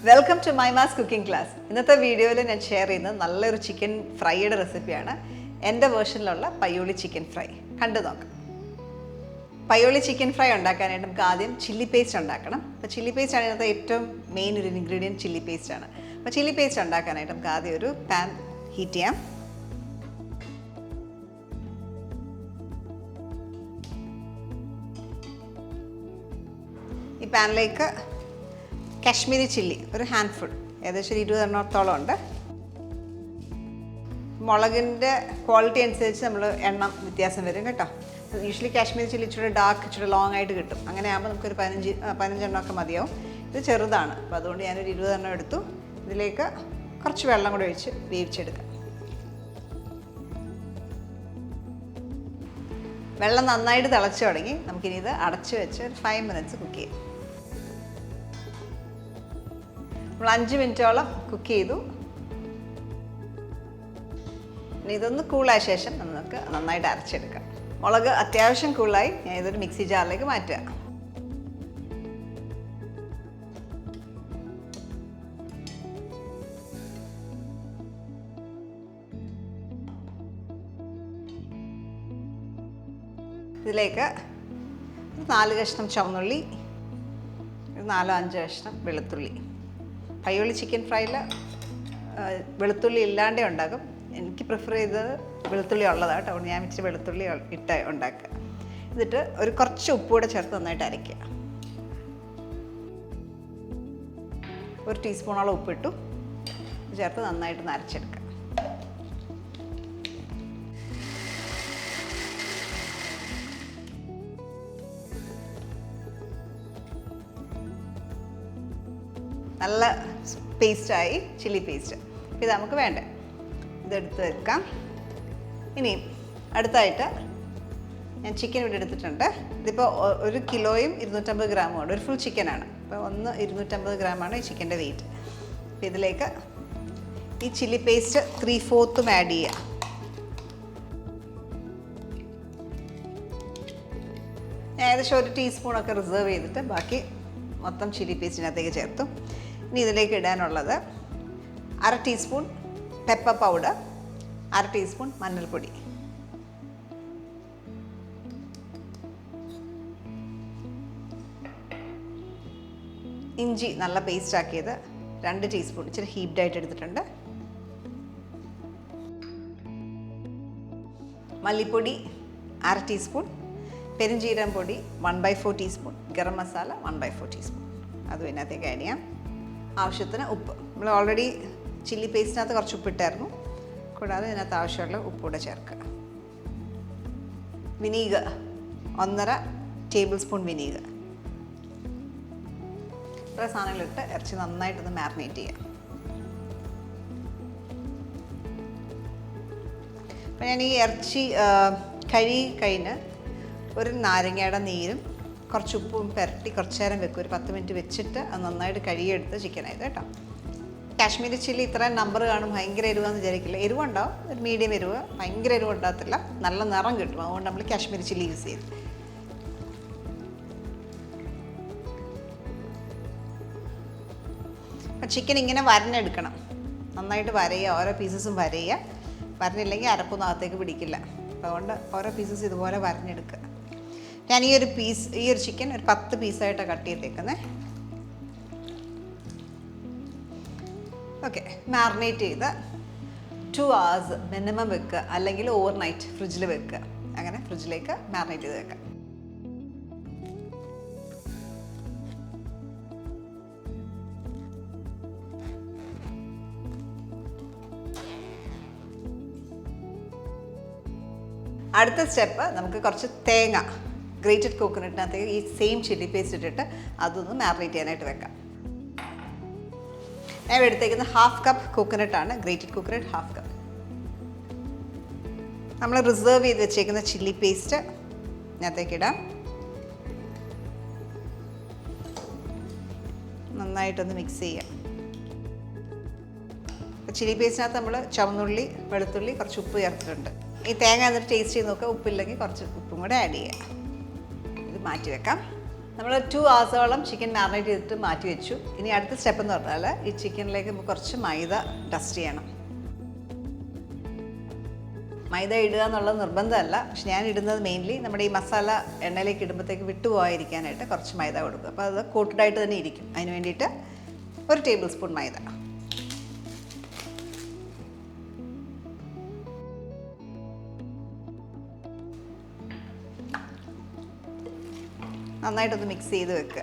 Welcome to Mymas cooking class. ഇന്നത്തെ വീഡിയോയിൽ ഞാൻ ഷെയർ ചെയ്യുന്നത് നല്ലൊരു ചിക്കൻ ഫ്രൈയുടെ റെസിപ്പിയാണ്. എൻ്റെ വേർഷനിലുള്ള പയ്യോളി ചിക്കൻ ഫ്രൈ കണ്ടു നോക്കാം. പയ്യോളി ചിക്കൻ ഫ്രൈ ഉണ്ടാക്കാനായിട്ട് നമുക്ക് ആദ്യം ചില്ലി പേസ്റ്റ് ഉണ്ടാക്കണം. അപ്പോൾ ചില്ലി പേസ്റ്റ് ആണ് ഇതിനകത്ത് ഏറ്റവും മെയിൻ ഒരു ഇൻഗ്രീഡിയൻറ്റ് ചില്ലി പേസ്റ്റ് ആണ്. അപ്പോൾ ചില്ലി പേസ്റ്റ് ഉണ്ടാക്കാനായിട്ട് നമുക്ക് ആദ്യം ഒരു പാൻ ഹീറ്റ് ചെയ്യാം. ഈ പാനിലേക്ക് കാശ്മീരി ചില്ലി ഒരു ഹാൻഡ്ഫുൾ, ഏകദേശം 20 എണ്ണത്തോളം ഉണ്ട്. മുളകിൻ്റെ ക്വാളിറ്റി അനുസരിച്ച് നമ്മൾ എണ്ണം വ്യത്യാസം വരും കേട്ടോ. യൂഷ്വലി കാശ്മീരി ചില്ലി ഇച്ചിരി ഡാർക്ക്, ഇച്ചിരി ലോങ് ആയിട്ട് കിട്ടും. അങ്ങനെ ആകുമ്പോൾ നമുക്കൊരു 15 എണ്ണമൊക്കെ മതിയാവും. ഇത് ചെറുതാണ്, അപ്പോൾ അതുകൊണ്ട് ഞാനൊരു 20 എണ്ണം എടുത്തു. ഇതിലേക്ക് കുറച്ച് വെള്ളം കൂടെ ഒഴിച്ച് വേവിച്ചെടുക്കാം. വെള്ളം നന്നായിട്ട് തിളച്ച് തുടങ്ങി. നമുക്കിനി ഇത് അടച്ച് വെച്ച് ഒരു 5 മിനിറ്റ്സ് കുക്ക് ചെയ്യാം. നമ്മൾ 5 മിനിറ്റോളം കുക്ക് ചെയ്തു. ഇനി ഇതൊന്ന് കൂളായ ശേഷം നമുക്ക് നന്നായിട്ട് അരച്ചെടുക്കാം. മുളക് അത്യാവശ്യം കൂളായി. ഞാൻ ഇതൊരു മിക്സി ജാറിലേക്ക് മാറ്റുക. ഇതിലേക്ക് 4 കഷ്ണം ചുവന്നുള്ളി, 4-5 കഷ്ണം വെളുത്തുള്ളി. പയ്യോളി ചിക്കൻ ഫ്രൈയിൽ വെളുത്തുള്ളി ഇല്ലാണ്ടേ ഉണ്ടാകും. എനിക്ക് പ്രിഫർ ചെയ്തത് വെളുത്തുള്ളി ഉള്ളതാണ് കേട്ടോ. അതുകൊണ്ട് ഞാൻ ഇച്ചിരി വെളുത്തുള്ളി ഇട്ട് ഉണ്ടാക്കുക. എന്നിട്ട് ഒരു കുറച്ച് ഉപ്പ് കൂടെ ചേർത്ത് നന്നായിട്ട് അരയ്ക്കുക. 1 ടീസ്പൂണോളം ഉപ്പിട്ടു ചേർത്ത് നന്നായിട്ട് അരച്ചെടുക്കുക. നല്ല പേസ്റ്റായി ചില്ലി പേസ്റ്റ്. ഇത് നമുക്ക് വേണ്ട, ഇതെടുത്ത് വെക്കാം. ഇനി അടുത്തായിട്ട് ഞാൻ ചിക്കൻ ഇവിടെ എടുത്തിട്ടുണ്ട്. ഇതിപ്പോൾ 1 കിലോയും 250 ഗ്രാമും ഉണ്ട്. ഒരു ഫുൾ ചിക്കനാണ്. അപ്പോൾ 250 ഗ്രാമാണ് ഈ ചിക്കൻ്റെ വെയിറ്റ്. അപ്പോൾ ഇതിലേക്ക് ഈ ചില്ലി പേസ്റ്റ് 3/4 ആഡ് ചെയ്യുക. ഏകദേശം 1 ടീസ്പൂണൊക്കെ റിസർവ് ചെയ്തിട്ട് ബാക്കി മൊത്തം ചില്ലി പേസ്റ്റിനകത്തേക്ക് ചേർത്തു. ഇനി ഇതിലേക്ക് ഇടാനുള്ളത് 1/2 ടീസ്പൂൺ പെപ്പർ പൗഡർ, 1/2 ടീസ്പൂൺ മഞ്ഞൾപ്പൊടി, ഇഞ്ചി നല്ല പേസ്റ്റ് ആക്കിയത് 2 ടീസ്പൂൺ, ഇച്ചിരി ഹീപ്ഡായിട്ട് എടുത്തിട്ടുണ്ട്. മല്ലിപ്പൊടി 1/2 ടീസ്പൂൺ, പെരുംജീരകം പൊടി 1/4 ടീസ്പൂൺ, ഗരം മസാല 1/4 ടീസ്പൂൺ. അതും ഇതിനകത്തേക്ക് ആഡ് ചെയ്യാം. ആവശ്യത്തിന് ഉപ്പ്. നമ്മൾ ഓൾറെഡി ചില്ലി പേസ്റ്റിനകത്ത് കുറച്ച് ഉപ്പിട്ടായിരുന്നു. കൂടാതെ ഇതിനകത്ത് ആവശ്യമുള്ള ഉപ്പൂടെ ചേർക്കുക. Vinegar 1.5 table spoon vinegar. ഇത്ര സാധനങ്ങളിട്ട് ഇറച്ചി നന്നായിട്ടൊന്ന് മാരിനേറ്റ് ചെയ്യാം. അപ്പോൾ ഞാൻ ഈ ഇറച്ചി കഴിഞ്ഞ് ഒരു നാരങ്ങയുടെ നീരും കുറച്ച് ഉപ്പും പുരട്ടി കുറച്ച് നേരം വെക്കും. ഒരു 10 മിനിറ്റ് വെച്ചിട്ട് അത് നന്നായിട്ട് കഴുകിയെടുത്ത് ചിക്കനായത് കേട്ടോ. കാശ്മീരി ചില്ലി ഇത്രയും നമ്പർ കാണും ഭയങ്കര എരിവാന്ന് വിചാരിക്കില്ല. എരിവുണ്ടാവും, ഒരു മീഡിയം എരിവ്, ഭയങ്കര എരിവ് ഉണ്ടാകത്തില്ല. നല്ല നിറം കിട്ടും. അതുകൊണ്ട് നമ്മൾ കാശ്മീരി ചില്ലി യൂസ് ചെയ്തു. അപ്പം ചിക്കൻ ഇങ്ങനെ വരഞ്ഞെടുക്കണം. നന്നായിട്ട് വരയുക, ഓരോ പീസസും വരയുക. വരഞ്ഞില്ലെങ്കിൽ അരപ്പൊന്നും അകത്തേക്ക് പിടിക്കില്ല. അതുകൊണ്ട് ഓരോ പീസസ് ഇതുപോലെ വരഞ്ഞെടുക്കുക. ഞാൻ ഈ ഒരു ചിക്കൻ ഒരു 10 പീസായിട്ടാണ് കട്ട് ചെയ്തേക്കുന്നത്. ഓക്കെ, മാറിനേറ്റ് ചെയ്ത് 2 hours മിനിമം വെക്കുക, അല്ലെങ്കിൽ ഓവർനൈറ്റ് ഫ്രിഡ്ജിൽ വെക്കുക. അങ്ങനെ ഫ്രിഡ്ജിലേക്ക് മാറിനേറ്റ് ചെയ്ത് വെക്കാം. അടുത്ത സ്റ്റെപ്പ്, നമുക്ക് കുറച്ച് തേങ്ങ ഗ്രേറ്റഡ് കോക്കനട്ടിനകത്തേക്ക് ഈ സെയിം ചില്ലി പേസ്റ്റ് ഇട്ടിട്ട് അതൊന്ന് മാരിനേറ്റ് ചെയ്യാനായിട്ട് വെക്കാം. ഞാൻ എടുത്തേക്കുന്നത് 1/2 കപ്പ് കോക്കനട്ടാണ്, ഗ്രേറ്റഡ് കോക്കനട്ട് 1/2 കപ്പ്. നമ്മൾ റിസർവ് ചെയ്ത് വെച്ചേക്കുന്ന ചില്ലി പേസ്റ്റ് ഇതിനകത്തേക്ക് ഇടാം. നന്നായിട്ടൊന്ന് മിക്സ് ചെയ്യാം. ചില്ലി പേസ്റ്റിനകത്ത് നമ്മൾ ചുവന്നുള്ളി, വെളുത്തുള്ളി, കുറച്ച് ഉപ്പ് ചേർത്തിട്ടുണ്ട്. ഈ തേങ്ങ എന്നിട്ട് ടേസ്റ്റ് ചെയ്ത് നോക്കുക. ഉപ്പില്ലെങ്കിൽ കുറച്ച് ഉപ്പും കൂടെ ആഡ് ചെയ്യുക. ഇത് മാറ്റി വെക്കാം. നമ്മൾ 2 hours ചിക്കൻ മാറിനേറ്റ് ചെയ്തിട്ട് മാറ്റി വെച്ചു. ഇനി അടുത്ത സ്റ്റെപ്പ് എന്ന് പറഞ്ഞാൽ ഈ ചിക്കനിലേക്ക് കുറച്ച് മൈദ ഡസ്റ്റ് ചെയ്യണം. മൈദ ഇടുക എന്നുള്ളത് നിർബന്ധമല്ല, പക്ഷെ ഞാൻ ഇടുന്നത് മെയിൻലി നമ്മുടെ ഈ മസാല എണ്ണയിലേക്ക് ഇടുമ്പോഴത്തേക്ക് വിട്ടുപോകാതിരിക്കാനായിട്ട് കുറച്ച് മൈദ കൊടുക്കും. അപ്പോൾ അത് കോട്ടഡായിട്ട് തന്നെ ഇരിക്കും. അതിന് വേണ്ടിയിട്ട് 1 tablespoon മൈദ. നന്നായിട്ടൊന്ന് മിക്സ് ചെയ്ത് വെക്കുക.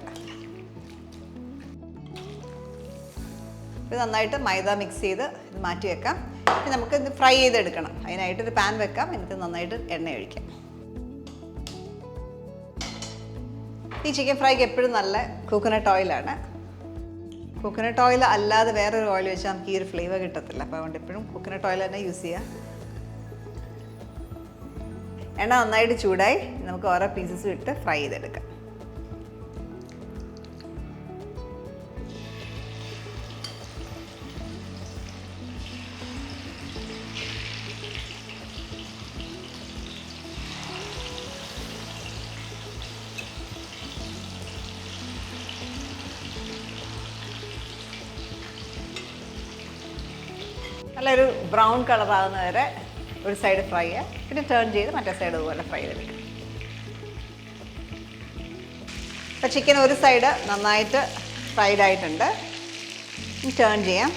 ഇത് നന്നായിട്ട് മൈദ മിക്സ് ചെയ്ത് ഇത് മാറ്റി വെക്കാം. ഇനി നമുക്ക് ഇത് ഫ്രൈ ചെയ്തെടുക്കണം. അതിനായിട്ടൊരു പാൻ വെക്കാം, എന്നിട്ട് നന്നായിട്ട് എണ്ണ ഒഴിക്കാം. ഈ ചിക്കൻ ഫ്രൈക്ക് എപ്പോഴും നല്ല കോക്കനട്ട് ഓയിലാണ്. കോക്കനട്ട് ഓയിൽ അല്ലാതെ വേറൊരു ഓയിൽ വെച്ചാൽ നമുക്ക് ഈ ഒരു ഫ്ലേവർ കിട്ടത്തില്ല. അപ്പോൾ അതുകൊണ്ട് എപ്പോഴും കോക്കനട്ട് ഓയിൽ തന്നെ യൂസ് ചെയ്യുക. എണ്ണ നന്നായിട്ട് ചൂടായി നമുക്ക് ഓരോ പീസസും ഇട്ട് ഫ്രൈ ചെയ്തെടുക്കാം. നല്ലൊരു ബ്രൗൺ കളറാകുന്ന വരെ ഒരു സൈഡ് ഫ്രൈ ചെയ്യുക, പിന്നെ ടേൺ ചെയ്ത് മറ്റേ സൈഡ് അതുപോലെ ഫ്രൈ ചെയ്തെടുക്കുക. അപ്പോൾ ചിക്കൻ ഒരു സൈഡ് നന്നായിട്ട് ഫ്രൈഡ് ആയിട്ടുണ്ട്. ഇനി ടേൺ ചെയ്യാം.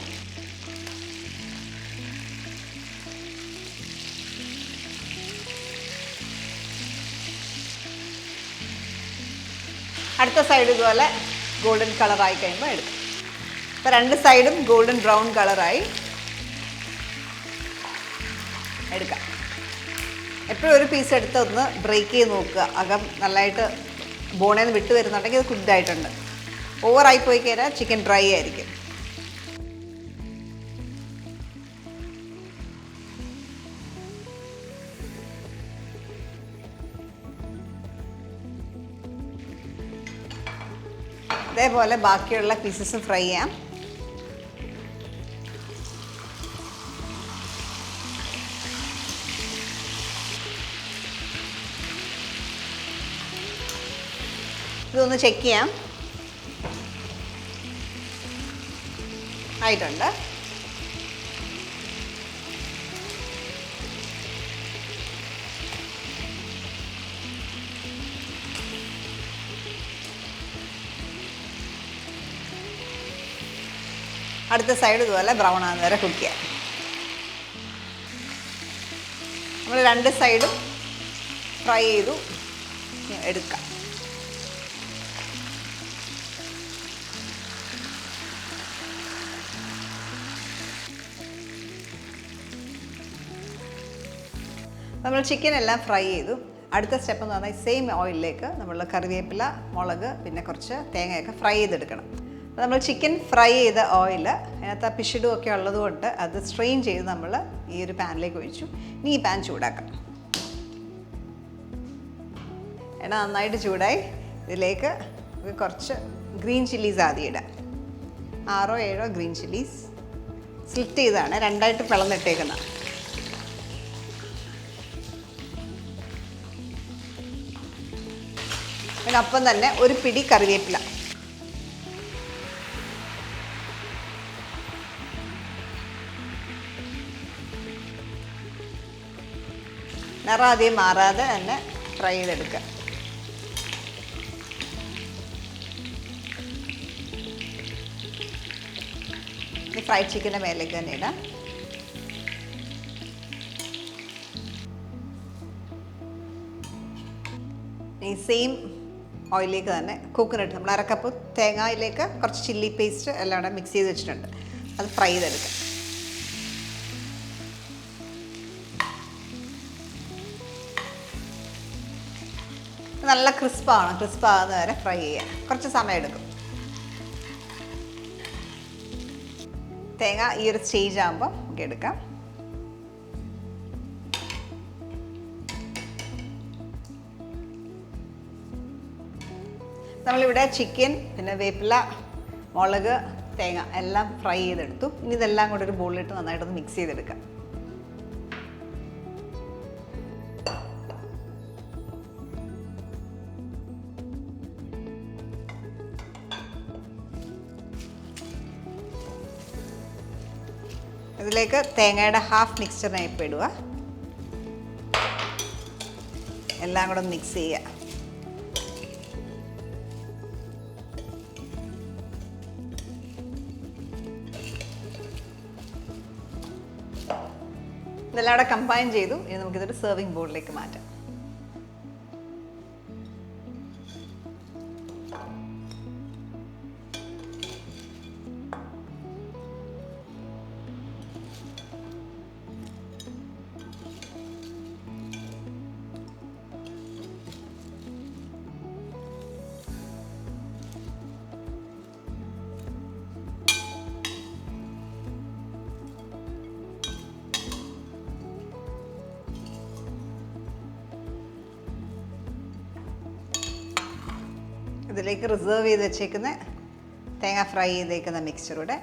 അടുത്ത സൈഡ് ഇതുപോലെ ഗോൾഡൻ കളറായി കഴിയുമ്പോൾ എടുക്കും. അപ്പോൾ 2 സൈഡും ഗോൾഡൻ ബ്രൗൺ കളറായി എടുക്കാം. എപ്പോഴും ഒരു പീസ് എടുത്ത് ഒന്ന് ബ്രേക്ക് ചെയ്ത് നോക്കുക. അകം നല്ലതായിട്ട് ബോണിൽ നിന്ന് വിട്ട് വരുന്നുണ്ടെങ്കിൽ അത് കുക്ക്ഡ് ആയിട്ടുണ്ട്. ഓവറായി പോയി കഴിഞ്ഞാൽ ചിക്കൻ ഡ്രൈ ആയിരിക്കും. ഇതേപോലെ ബാക്കിയുള്ള പീസസും ഫ്രൈ ചെയ്യാം. ഇതൊന്ന് ചെക്ക് ചെയ്യാം. ആയിട്ടുണ്ട്. അടുത്ത സൈഡ് ഇതുപോലെ ബ്രൗൺ ആകുന്ന വരെ കുക്ക് ചെയ്യാം. നമ്മൾ 2 സൈഡും ഫ്രൈ ചെയ്തു എടുക്കാം. നമ്മൾ ചിക്കൻ എല്ലാം ഫ്രൈ ചെയ്തു. അടുത്ത സ്റ്റെപ്പ് എന്ന് പറഞ്ഞാൽ സെയിം ഓയിലിലേക്ക് നമ്മൾ കറിവേപ്പില, മുളക്, പിന്നെ കുറച്ച് തേങ്ങയൊക്കെ ഫ്രൈ ചെയ്തെടുക്കണം. അപ്പോൾ നമ്മൾ ചിക്കൻ ഫ്രൈ ചെയ്ത ഓയിൽ അതിനകത്ത് ആ പിഷിഡും ഒക്കെ ഉള്ളതുകൊണ്ട് അത് സ്ട്രെയിൻ ചെയ്ത് നമ്മൾ ഈ ഒരു പാനിലേക്ക് ഒഴിച്ചു. ഇനി ഈ പാൻ ചൂടാക്കാം. എണ്ണ നന്നായിട്ട് ചൂടായി. ഇതിലേക്ക് കുറച്ച് ഗ്രീൻ ചില്ലീസ് ആദ്യം ഇടാം. 6-7 ഗ്രീൻ ചില്ലീസ് സ്ലിറ്റ് ചെയ്താണ്, 2ആയിട്ട് പിളന്നിട്ടേക്കുന്നത്. അതിനൊപ്പം തന്നെ ഒരു പിടി കറിവേപ്പില. നിറം ആദ്യം മാറാതെ തന്നെ ഫ്രൈ ചെയ്തെടുക്കുക. ഈ ഫ്രൈഡ് ചിക്കൻ്റെ മേലേക്ക് തന്നെ ഇടാം. ഈ സെയിം ഓയിലേക്ക് തന്നെ കോക്കനട്ട്, നമ്മൾ 1/2 കപ്പ് തേങ്ങയിലേക്ക് കുറച്ച് ചില്ലി പേസ്റ്റ് എല്ലാം കൂടെ മിക്സ് ചെയ്ത് വെച്ചിട്ടുണ്ട്. അത് ഫ്രൈ ചെയ്തെടുക്കാം. നല്ല ക്രിസ്പാകുന്ന വരെ ഫ്രൈ ചെയ്യാം. കുറച്ച് സമയം എടുക്കും. തേങ്ങ ഈ ഒരു സ്റ്റേജ് ആകുമ്പോൾ നമുക്ക് എടുക്കാം. നമ്മളിവിടെ ചിക്കൻ, പിന്നെ വേപ്പില, മുളക്, തേങ്ങ എല്ലാം ഫ്രൈ ചെയ്തെടുത്തു. ഇനി ഇതെല്ലാം കൂടെ ഒരു ബോളിലിട്ട് നന്നായിട്ടൊന്ന് മിക്സ് ചെയ്തെടുക്കാം. ഇതിലേക്ക് തേങ്ങയുടെ ഹാഫ് മിക്സ്ചറിനെ ഇപ്പോൾ ഇടുക. എല്ലാം കൂടെ മിക്സ് ചെയ്യുക. ഇതെല്ലാം കൂടെ കമ്പൈൻ ചെയ്തു. ഇനി നമുക്കിതൊരു സെർവിങ് ബോളിലേക്ക് മാറ്റാം. ഇതിലേക്ക് റിസർവ് ചെയ്ത് വെച്ചേക്കുന്ന തേങ്ങ ഫ്രൈ ചെയ്തേക്കുന്ന മിക്സ്ചറൂടെ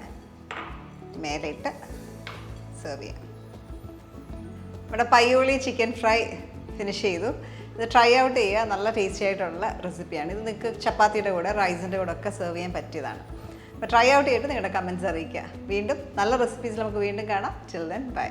മേലെ ഇട്ട് സെർവ് ചെയ്യാം. ഇവിടെ പയ്യോളി ചിക്കൻ ഫ്രൈ ഫിനിഷ് ചെയ്തു. ഇത് ട്രൈ ഔട്ട് ചെയ്യുക. നല്ല ടേസ്റ്റി ആയിട്ടുള്ള റെസിപ്പിയാണ്. ഇത് നിങ്ങൾക്ക് ചപ്പാത്തിയുടെ കൂടെ റൈസിൻ്റെ കൂടെ ഒക്കെ സെർവ് ചെയ്യാൻ പറ്റിയതാണ്. അപ്പോൾ ട്രൈ ഔട്ട് ചെയ്തിട്ട് നിങ്ങളുടെ കമൻറ്റ്സ് അറിയിക്കുക. വീണ്ടും നല്ല റെസിപ്പീസ് നമുക്ക് വീണ്ടും കാണാം. Till then bye.